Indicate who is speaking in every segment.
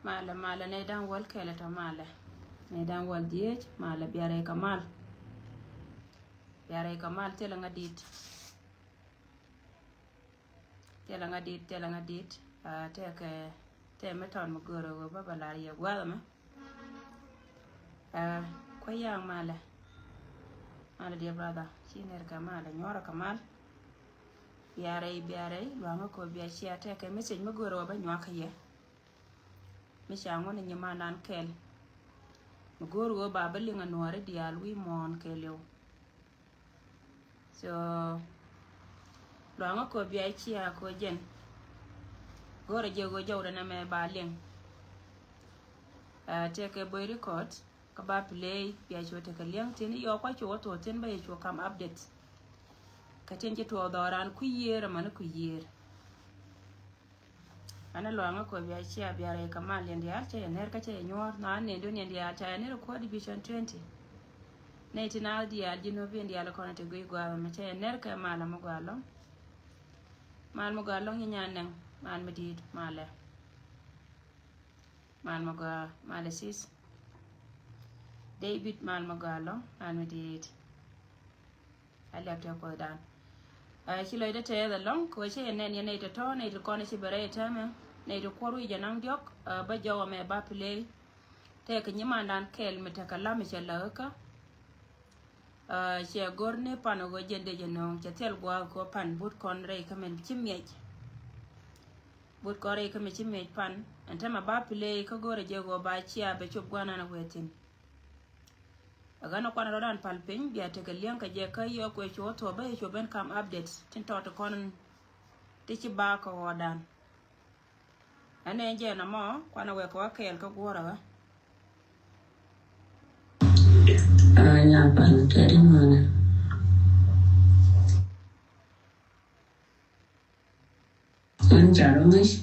Speaker 1: mala ne dan wal kele to mala ne dan wal diech mala biare kamal tela ngadit te meton mugoro go babala ya gwalma ko yang mala dear brother chiner kamala nyora kamal biare lwanga ko bia chia te ke message mugoro ba nywaka ye mishango ni nyama nan kel mugoro go baba linga nuare dial wi mon kelyo so lwanga ko bia chia ko jen gore jego jawda na me ba ling take boy record ka ba play bia chote ka liang tin yo kwa to tin ba yo kam update ka tin je to doran ku yera man ku yer ana lwanga ko bia chia biare kamal ndia che ner ka che nyor na ne do ndia ta ne ko division 20 national dia jino bi ndia la kono te go gwa ma che ner ka mala mo gwalo mal mo gwalo nyanang man medid male man moga male sis David man mogalo man medid alapta ko dan kilo ida te da long ko che nen ye ne to ne to kono ci bare tama ne to koru je nang diok ba jawa me ba play te ke nyima dan kel meta kala me che laka che gorne pano go jende je non che tel gwa ko pan but kon re kamen chimye but kore ka me chimme pan antama ba play ka gore jego ba chia be chop gwana na wetin agana kwana rodan palpin bia te kalian ka je ka yo ko choto ba yo ben kam updates tin to kon ti ci ba ko wodan ane je na mo kwana we ko kel ka gora ba
Speaker 2: ya pan tari mana Jaro mas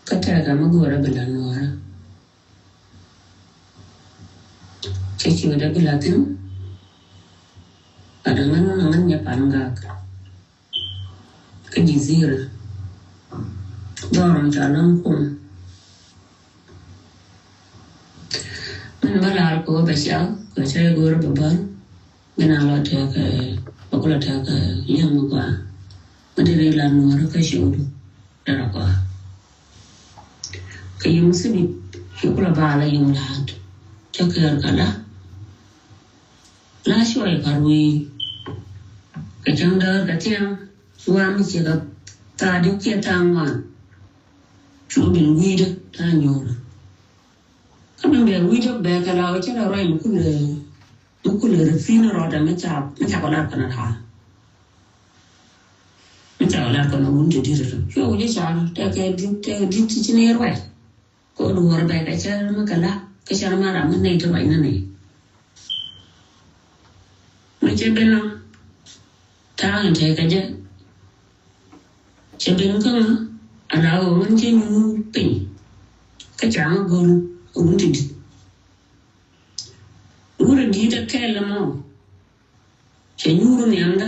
Speaker 2: kata kama gora belanora ceci udah bilatin adangan nangannya panggak ke jizira dorong jalan pun menbalar ko besial ko saya gora beban benalo dia ke bakula dia ke yang gua Madiri lan nuara ka shodu dara kwa ka yung sibi shukula bala yung lahat chakar kala la shoy karwi ka changda ka tiang suami chiga ta di kia tangwa chubin wida ta nyora kama mbia wida beka la wacha la rai mukule refina roda mecha kola kana tha Chào là còn muốn đi rồi. Chú đi chào, cái đi trên này rồi. Có đồ rồi bé cái chơi mà cả là cái chơi mà làm cái này cho vậy này. Mấy chơi bên nào? Thao như thế cái chứ. Chơi bên cái nào? À đâu mình chơi như tỉnh. Cái chàng gồm uống đi. Uống đi đã cái là mau. Chơi như rồi nhàng đó.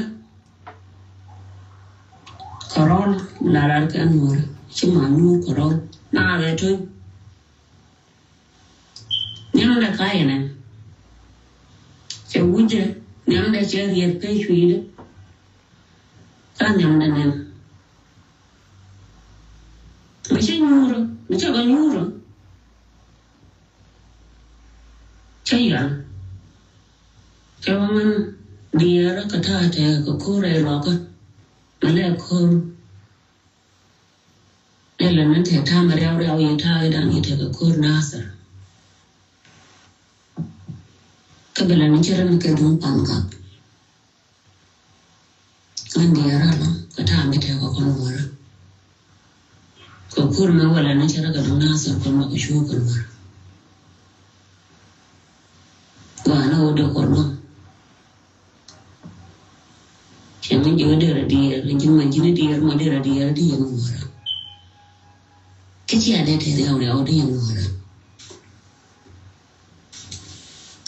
Speaker 2: Korol lalar ke anur cuma nur korol na ada tu yang ada kaya na cewujud yang ada ceriat ke suida kan yang ada na macam nyur caya cawangan dia kata ada kekure lokat Malay khom đây là nó thể tham mà reo vậy thay đang như thế cái khôn nasa cái bên nó chơi nó cái đúng bằng cặp anh đi ra lắm cái tham như thế có con mồi cái khôn mà là nó chơi cái đúng nasa con mà cái chú con mồi và nó được con luôn Yang menjual dia, lanjut menjual dia, model dia yang murah. Kecil ada dari awal yang murah.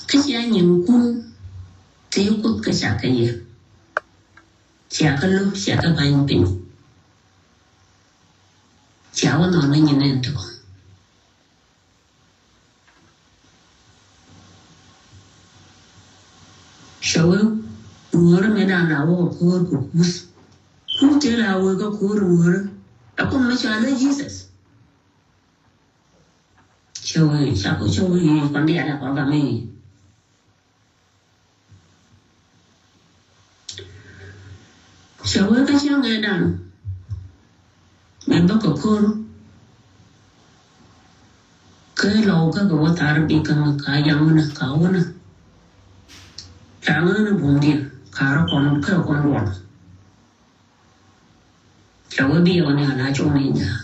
Speaker 2: Kecil yang pun tiukut kesakanya. Siapa lu, siapa banyak pin. Siapa nolanya nanti. wo ko kus ku te la wo ka ko ru aku ma cha le Jesus chơi sao có chơi con đẻ là có cả mình sao với cái chuyện này đàn mình bắt có con cái lâu cái của ta bị cái yang nó cáo nó chẳng nó buồn điện cả con cái con ruột sao với bây giờ này là chỗ này nhá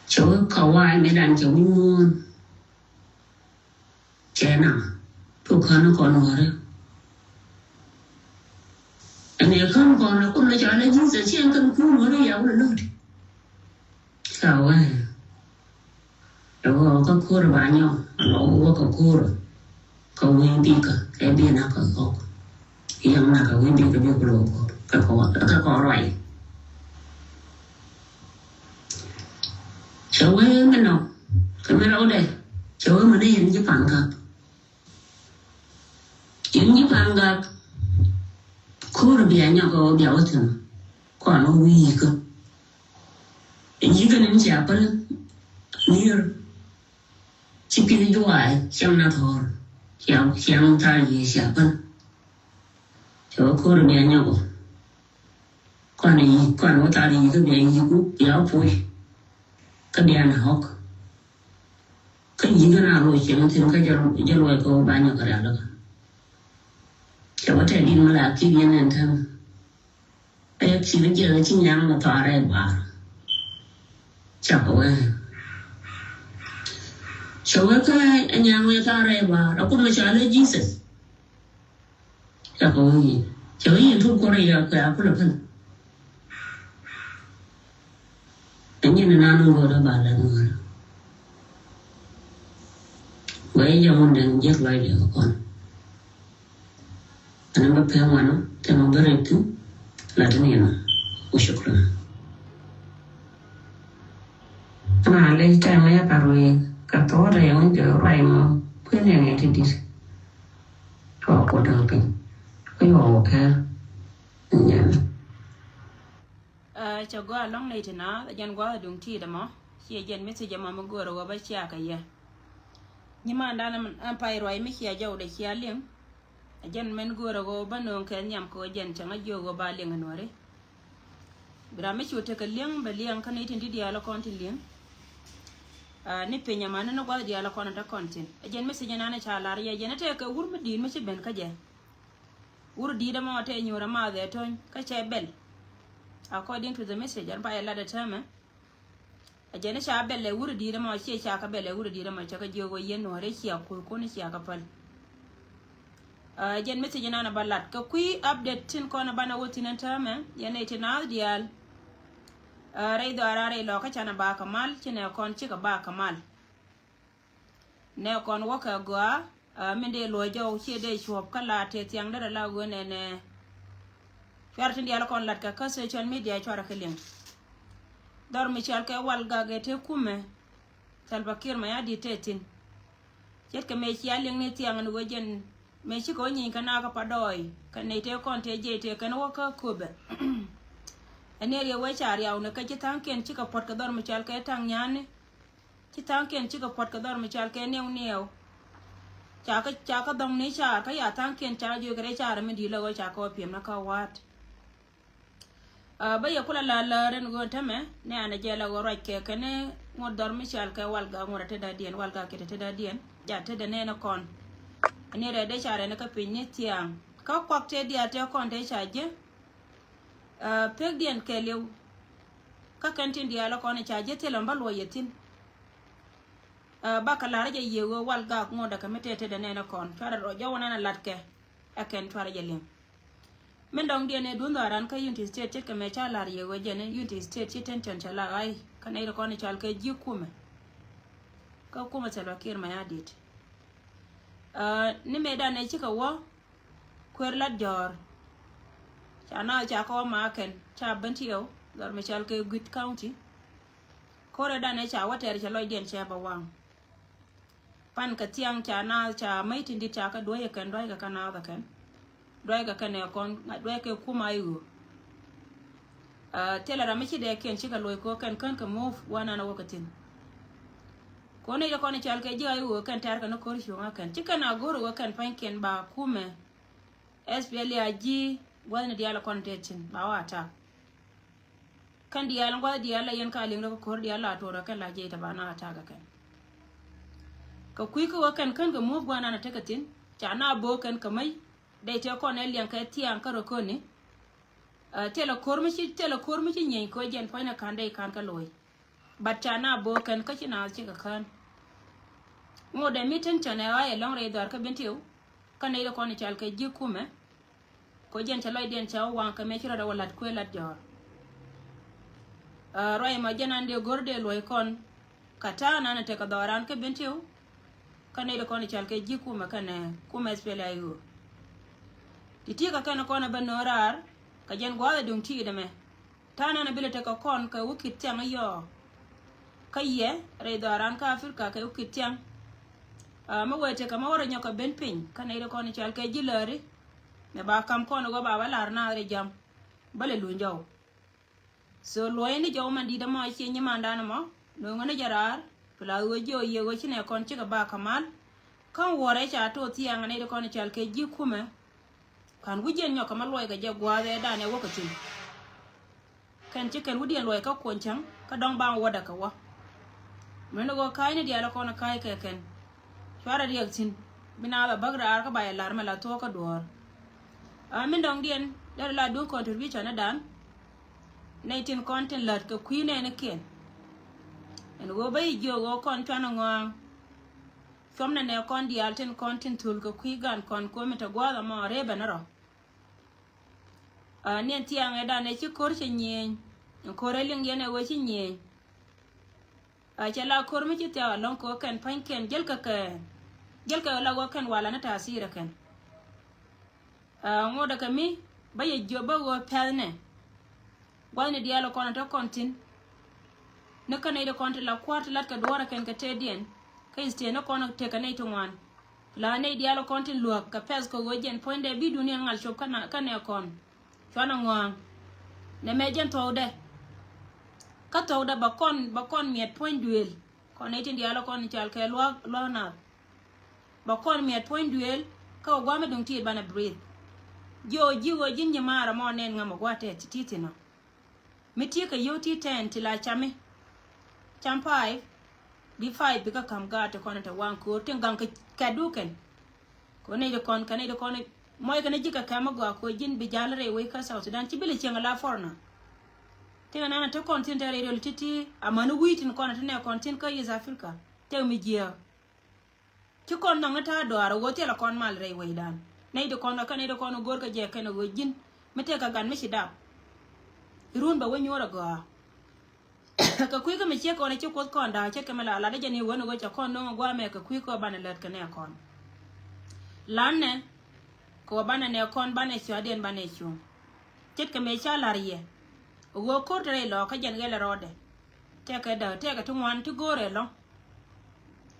Speaker 2: chỗ cầu ai mới đàn chỗ mua trẻ nào tôi khá nó còn nữa đấy anh ấy không còn là con nó cho nên những giờ chiên cân cú nó nó giàu nữa đi sao ấy đâu có cô rồi bạn nhau nó có cô rồi cầu nguyên đi cả cái bên nào có không cái yang nào cầu nguyên đi cái bên của cái có rồi cháu ấy cái nào cái mấy đâu đây cháu ấy mà đi những cái phẳng gặp những cái phẳng gặp cô là bé nhỏ có béo thằng còn nó nguy cơ những cái nên chả phải nhiều chỉ cái đồ ai xem nào thôi xem ta gì chả phải cháu cô là bé nhỏ còn nó ta đi cái bé gì cũng béo phôi cái đèn học cái gì cái nào rồi chuyện thì cái giờ rồi có bao nhiêu cái đó cho có thể đi mà là cái viên này thôi ấy chỉ bây giờ chỉ nhang mà tỏa ra bà chào ơi cho cái anh nhang mà tỏa ra bà đó cũng là cho lấy Jesus chào ơi cho cái thuốc có đây cái áo là phân anh nhìn là nó ngồi đó bà là ngồi vậy giờ mình đang giết lại được con anh em phải ngoan lắm thì nó rất là thứ là thế này nè shukran mà lấy trái mấy cái rồi cả tối rồi ông chờ rồi mà cái này thì đi cho cô đừng bị cái hồ kia nhá
Speaker 1: cho go long này thì nó dân quá là đúng thì đó mà khi dân mấy sự mà go rồi ba chia cái gì nhưng mà đang ăn phải rồi mấy khi giàu để khi liếng dân men go rồi ba nương cái nhầm có dân chẳng ai vô go ba liếng anh nói bữa mấy chú cái liếng ba liếng cái này thì đi là con thì liếng nếp nhà mà nó quá đi là con đã con tin dân mấy sự dân anh trả lại dân nó cái ur mất đi mấy sự bên cái gì ur đi đó mà thấy nhiều mà để thôi cái chế bel according to the message and by a lot of time ajana sha belle wuri di da ma she sha ka belle wuri di da ma chaka jogo yen no re shi ko ne shi ka pal jen message na balat ka kui update tin ko na bana woti nan tama yana ite na dial rai do arare lo ka chana ba kamal chine kon chi ka ba kamal ne kon waka go mende lo jaw che de shop kala te tiang da la go ne Fertin dia la kon lat ka social media chora kelen dor mi chal ke wal ga ge te kume Salva Kiir ma ya di tetin jet ke me chi aleng ne tiang no gen me chi ko nyin kana ka padoi ka ne te kon te je te kana wa ka kube eneri we char yaw ne ka chi tanken chi ka pot ka dor mi chal ke tang nyane chi tanken chi ka pot ka dor mi chal ke new cha ka dong ne char ka ya tanken cha ju gre char mi di lo go cha ko piem na ka wat ba ya kula la ren go tame ne ana jela go roke kene ngor dor michal ka walga ngora te da dien walga ke te da dien ja te da ne na kon ani re de chare ne ka pinni tiang ka kwak te dia te kon te chaje pek dien ke lew ka kantin dia la kon chaje te lamba lo yetin ba kala ra je yewo walga ngoda ka mete te da ne na kon fara ro jawana na latke aken fara je lem men dong dia ne dun daran ka Unity State che me cha lar ye we jene Unity State che ten cha la ai kana ira kon chal ke ji kume ka kuma Salva Kiir ma ya dit ni me da ne chika wo kwer la jor cha na cha ko ma ken cha bentio dor me chal ke Gwit County ko re da ne cha water cha loy den cha ba wang pan ka tiang cha na cha mai tin di cha ka doye kan doye ka na da kan doye ka ne kon doye ke kuma yu tela ra michi de ken chika loy ko kan ka move wana na wakatin ko ne ko ne chal ke ji ayu kan tar ka no kor shu kan chika na goro kan pan ken ba kume SPL ya ji wana di ala kontetin ba wata kan di ala ngwa di ala yen ka ling ko kor di ala to ra kan la je ta ba na ta ga kan ka kui ko kan ka move wana na takatin cha na bo kan kamai dai te ko ne lian ka tian ka ro ko ni tela kormichi nyen ko jen point kan dai kan ka loy batana bo kan ka china chi ka kan mo da miten chane ay long re dar ka bentiu kan ne ko ni chal ka ji kume ko jen chaloy den cha wan ka me chira da walat ko lat jor roy ma jenande gorde loy kon kata na te ka daran ka bentiu kan ne ko ni chal ka ji kume kan kume spela yu titi ka kan ko na banorar ka jen gwada dung ti da me tana na bilete ka kon ka wukit tiang yo ka ye re daran ka afrika ka wukit tiang ma wete ka ma wara nyoka ben pin kana ire kon chal ka jilari me ba kam kon go ba balar na re jam bale lu njaw so loy ni jaw man di da ma chi nyi manda na mo no ngone jarar pula wo jo ye wo chine kon chi ka ba kamal kan wore cha to tiang ne ire kon chal ka ji kume kan wujen nyoka malloy ga jagwade dane wakatin kan chicken wudien loy ka konchang ka dong bang wada ka wa meno go kai ne dia la kona kai ka ken chwara riak tin bina ba bagra ar ka bay lar mala to ka dor min dong dien la do contribution na dan 19 content lat ka queen ne ken en go bay jo go kon tan ngong somna ne kon di alten content tul ko kwigan kon ko meta gwada ma reba na ro nien tiang eda ne chi kor che nyen ko reling yene wo chi nyen chala kor mi chi ta lon ko kan pan ken jel ka la go kan wala na tasira kan ngoda kami baye joba go pelne wani dialo kon to kontin ne kan ida kon la kwart lat ka dora kan ka tedien kai ste no kono te kanai to wan la ne dialo kontin luak ka pes ko gojen ponde bi dunia ngal shop kana kon chwana ngwang ne mejen towde ka towda bakon miet point duel kon ne dialo kon chal ke lo na bakon miet point duel ka gwa me dong ti bana breathe jo jiwo jin nyamara mo nen ngam gwate titina miti ka yoti 10 tila chame champai di 5 bika kam ga to konata wan ko tingang ka duken ko ne de kon kanai de kon moy kana jika kama go ko jin bi jalare we ka South Sudan ci bile cenga la forna tinga nana to kontin tare de titi amanu witin kon ta ne kontin ka is Africa te mi jia ci kon nanga ta do ara wote la kon mal re we dan ne de kon kanai de kon gor ka je kana go jin mete ka gan mi shida irun ba wenyo ra go ka kui ka me che ko ne che ko kon da che ka mala la de jeni wono go cha kon no gwa me ka kui ko bana let ka ne kon lanne ko bana ne kon bana chi aden bana chi tet ka me cha larie go ko tre lo ka jen gele rode te ka da te ka tungwan tu gore lo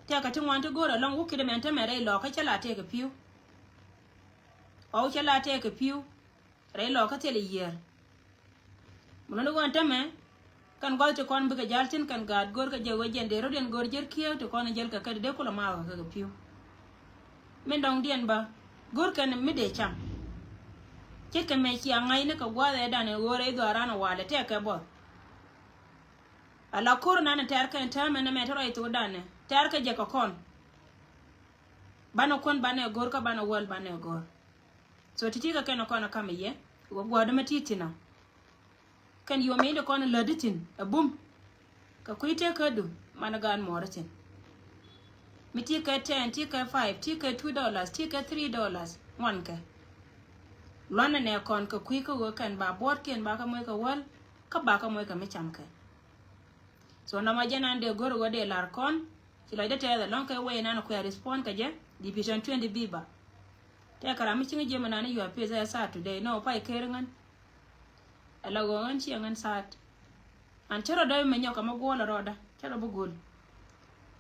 Speaker 1: te ka tungwan tu gore lo wo kide men te mere lo ka cha la te ka piu o cha la te ka piu re lo ka te le yer mun no go antame kan gol to kon buga jaltin kan gad gor ka je wajen de roden gor jer kiyo to kon jel ka de ko la ma ka piu men dong dien ba gor kan mi de cham che ka me chi angai ne ka gwa da ne gore do arana wale te ka bo ala kor na ne tar kan ta me ne me to rai to dane tar ka je ka kon bana kon bana gor ka bana wol bana gor so titi ka ken ko na kamiye go gwa da matitina kan yo me de kon laditin abum ka kuite ka du managan moratin miti ka 10 ti ka 5 ti ka $2 ti ka $3 wan ka lona ne kon ka kui ka go kan ba bot ken ba ka moy ka wal ka ba ka moy ka me cham ka so na ma jana de gor go de lar kon ti la de te da lon ka we na ko ya respond ka je division 20 biba te kara mi chinga je manana yo pe za sa today no pa kerengan ala go an chi ngan sat an chero da me nyoka ma gola roda chero bu gol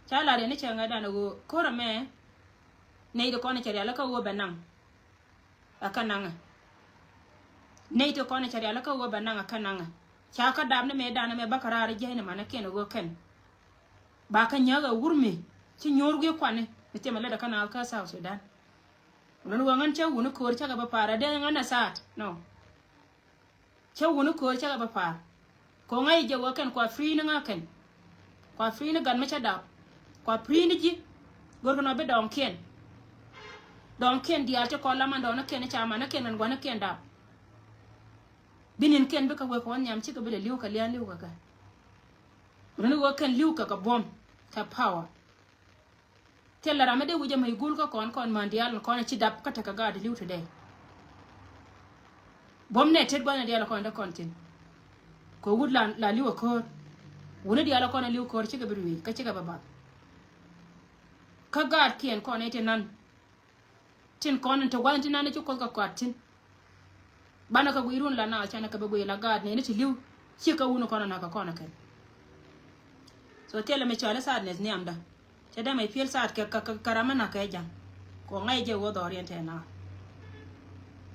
Speaker 1: cha la ne cha ngada na go kora me ne do kona chari ala ka wo banang akananga ne to kona chari ala ka wo banang akananga cha ka dam ne me dana me bakara re jehne mana ken go ken ba ka nyaga wurme ci nyorge kwane te mala da kana ka South Sudan non wangan cha wunu ko cha ga ba para de ngana sat no cha wunu ko cha ga ba para ko ngai je wo ken kwa free nga ken kwa free ne gan ma cha da kwa free ni ji gorgo no be don ken dia cha ko la man don ken cha ma na ken ngwana ken da binin ken be ka wo ko nyam ci ka be liu ka lian liu ka ka non wo ken liu ka bom ka power tella ramade wuje may gul ko kon mandial kon ci dap ka taka ga de liu today bom ne ted bana diala kon da kontin ko wud la liu ko wona diala kon liu ko ci ga biru ka ci ga baba ka ga kien kon ete nan tin kon to wanti nan ci ko ka kwatin bana ka guirun la na chana ka be la ga ne ci liu ci ka wuno kon na ka kon ka so tella me chala sadness ne amda chada mai feel saat ke karama na ka jam ko ngai je wo do oriente na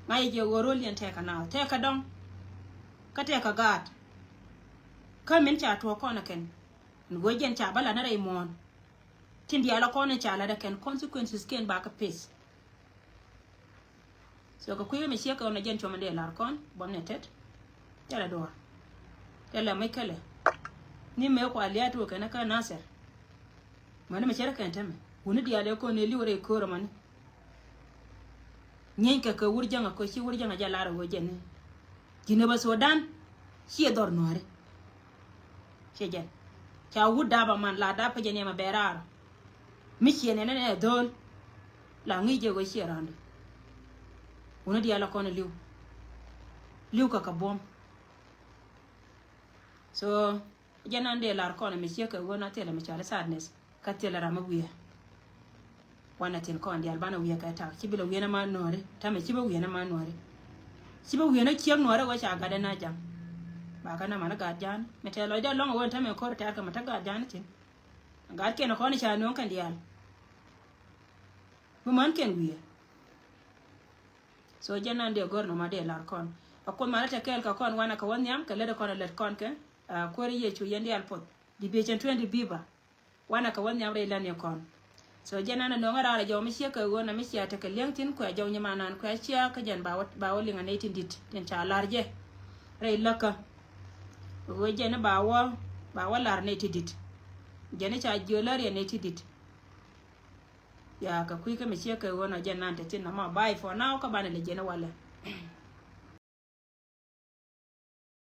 Speaker 1: ngai je wo rol yente kana te ka dong ka te ka gat ka min cha to ko na ken ngo jen cha bala na rai mon tindi ala ko na cha la da ken consequences ken ba ka face so ko kuyo me sia ka na jen choma de lar kon bom ne tet tela do tela mai kale ni me ko aliya to kana ka nasir mana me chere kan tame woni diale ko ne liwre ko ro man nyen ka ka wurjanga ko ci wurjanga jalara wo jenne gine ba Sudan ci dor noore ci jen ca wudda ba man la da pa jene ma berar mi ci ne ne dol la ngi je go ci rande woni diale ko ne liw ka bom so jenande lar ko ne mi ci ka wona tele mi chala sadness katela rama wiya wana tin ko andi albana wiya ka ta kibila wiya na ma nore ta me kiba wiya na ma nore kiba wiya na kiyam nore wa cha gada na jam ba kana mana ga jan me te lo da long won ta me ko ta ka mata ga jan tin ga ke na ko ni cha non kan dial bu man ken wiya so jenande gorno ma de lar kon akon mala ta kel ka kon wana ka won yam ka le kon le kon ke ko ri ye chu yendi alpot di be chen 20 biba wana ka wanya re lan yakon so jenana no ngara ra jawmi she ka wona mi siya ta ka lengtin ko jawni manan ko siya ka jan ba woli nga netin dit ten cha larje re laka wo jena ba wa lar netin dit jena cha jolar ya netin dit ya ka kuika mi siya ka wona jenanta tin na ma bye for now ka bana le jena wala